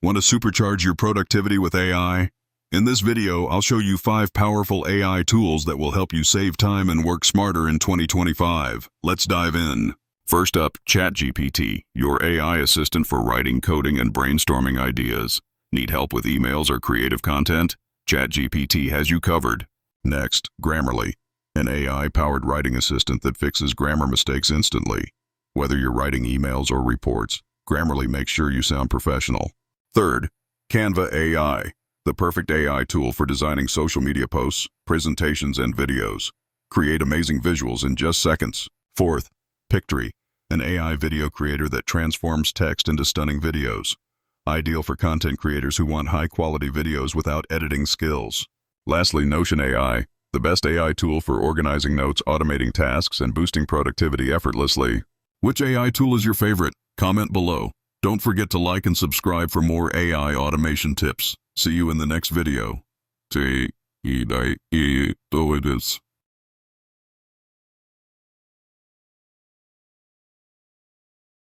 Want to supercharge your productivity with AI? In this video, I'll show you 5 powerful AI tools that will help you save time and work smarter in 2025. Let's dive in. First up, ChatGPT, your AI assistant for writing, coding, and brainstorming ideas. Need help with emails or creative content? ChatGPT has you covered. Next, Grammarly, an AI-powered writing assistant that fixes grammar mistakes instantly. Whether you're writing emails or reports, Grammarly makes sure you sound professional. Third, Canva AI, the perfect AI tool for designing social media posts, presentations, and videos. Create amazing visuals in just seconds. Fourth, Pictory, an AI video creator that transforms text into stunning videos. Ideal for content creators who want high-quality videos without editing skills. Lastly, Notion AI, the best AI tool for organizing notes, automating tasks, and boosting productivity effortlessly. Which AI tool is your favorite? Comment below. Don't forget to like and subscribe for more AI automation tips. See you in the next video. Do it is.